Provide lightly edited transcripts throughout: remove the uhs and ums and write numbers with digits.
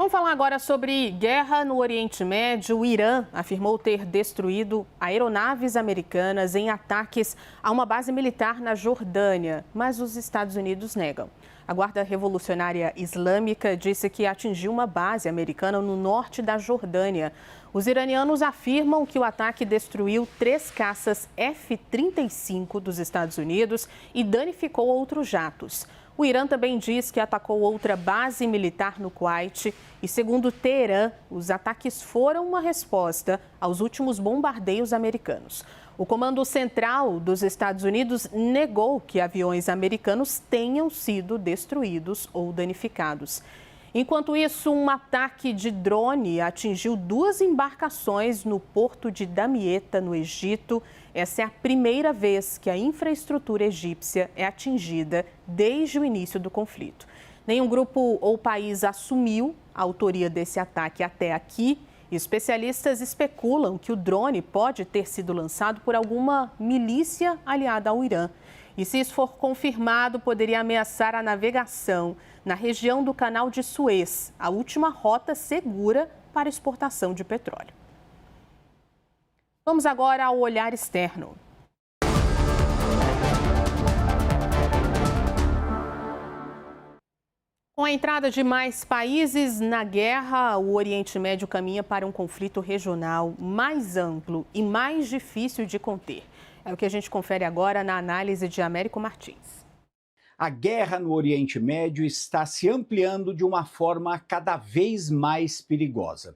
Vamos falar agora sobre guerra no Oriente Médio. O Irã afirmou ter destruído aeronaves americanas em ataques a uma base militar na Jordânia, mas os Estados Unidos negam. A Guarda Revolucionária Islâmica disse que atingiu uma base americana no norte da Jordânia. Os iranianos afirmam que o ataque destruiu 3 caças F-35 dos Estados Unidos e danificou outros jatos. O Irã também diz que atacou outra base militar no Kuwait e, segundo Teherã, os ataques foram uma resposta aos últimos bombardeios americanos. O Comando Central dos Estados Unidos negou que aviões americanos tenham sido destruídos ou danificados. Enquanto isso, um ataque de drone atingiu 2 embarcações no porto de Damietta, no Egito. Essa é a primeira vez que a infraestrutura egípcia é atingida desde o início do conflito. Nenhum grupo ou país assumiu a autoria desse ataque até aqui. Especialistas especulam que o drone pode ter sido lançado por alguma milícia aliada ao Irã. E se isso for confirmado, poderia ameaçar a navegação na região do Canal de Suez, a última rota segura para exportação de petróleo. Vamos agora ao olhar externo. Com a entrada de mais países na guerra, o Oriente Médio caminha para um conflito regional mais amplo e mais difícil de conter. É o que a gente confere agora na análise de Américo Martins. A guerra no Oriente Médio está se ampliando de uma forma cada vez mais perigosa.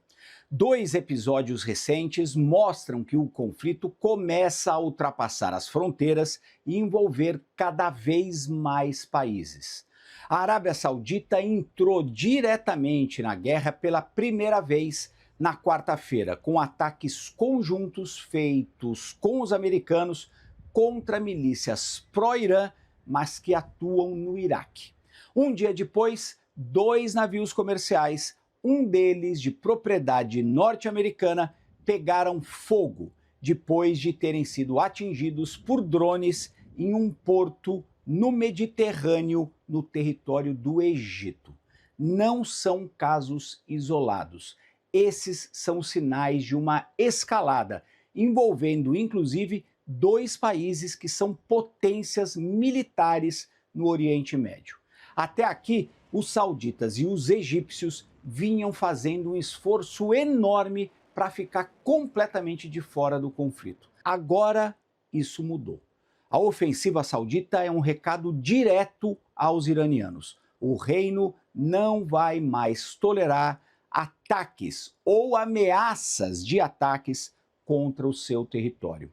2 episódios recentes mostram que o conflito começa a ultrapassar as fronteiras e envolver cada vez mais países. A Arábia Saudita entrou diretamente na guerra pela primeira vez na quarta-feira, com ataques conjuntos feitos com os americanos contra milícias pró-Irã, mas que atuam no Iraque. Um dia depois, 2 navios comerciais, um deles de propriedade norte-americana, pegaram fogo depois de terem sido atingidos por drones em um porto no Mediterrâneo, no território do Egito. Não são casos isolados. Esses são sinais de uma escalada, envolvendo inclusive 2 países que são potências militares no Oriente Médio. Até aqui, os sauditas e os egípcios vinham fazendo um esforço enorme para ficar completamente de fora do conflito. Agora, isso mudou. A ofensiva saudita é um recado direto aos iranianos. O reino não vai mais tolerar ataques ou ameaças de ataques contra o seu território.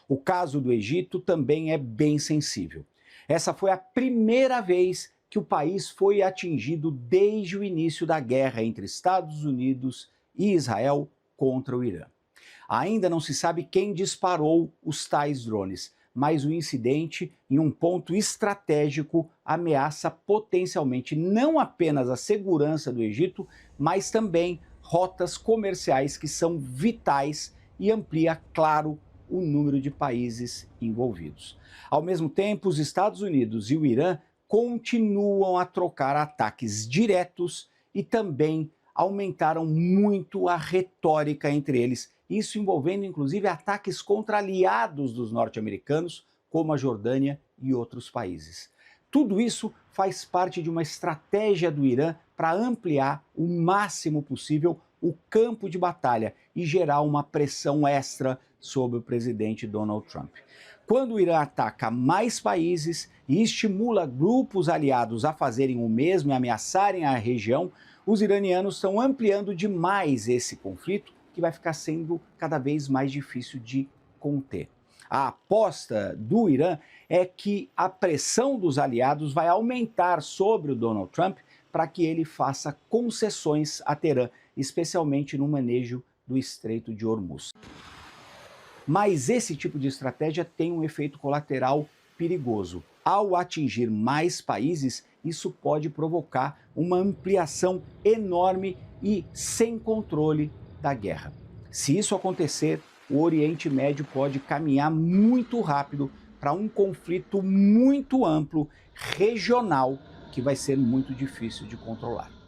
O caso do Egito também é bem sensível. Essa foi a primeira vez que o país foi atingido desde o início da guerra entre Estados Unidos e Israel contra o Irã. Ainda não se sabe quem disparou os tais drones, mas o incidente, em um ponto estratégico, ameaça potencialmente não apenas a segurança do Egito, mas também rotas comerciais que são vitais e amplia, claro, o número de países envolvidos. Ao mesmo tempo, os Estados Unidos e o Irã continuam a trocar ataques diretos e também aumentaram muito a retórica entre eles, isso envolvendo inclusive ataques contra aliados dos norte-americanos, como a Jordânia e outros países. Tudo isso faz parte de uma estratégia do Irã para ampliar o máximo possível o campo de batalha e gerar uma pressão extra sobre o presidente Donald Trump. Quando o Irã ataca mais países e estimula grupos aliados a fazerem o mesmo e ameaçarem a região, os iranianos estão ampliando demais esse conflito, que vai ficar sendo cada vez mais difícil de conter. A aposta do Irã é que a pressão dos aliados vai aumentar sobre o Donald Trump para que ele faça concessões a Teherã, especialmente no manejo do Estreito de Hormuz. Mas esse tipo de estratégia tem um efeito colateral perigoso. Ao atingir mais países, isso pode provocar uma ampliação enorme e sem controle da guerra. Se isso acontecer, o Oriente Médio pode caminhar muito rápido para um conflito muito amplo, regional, que vai ser muito difícil de controlar.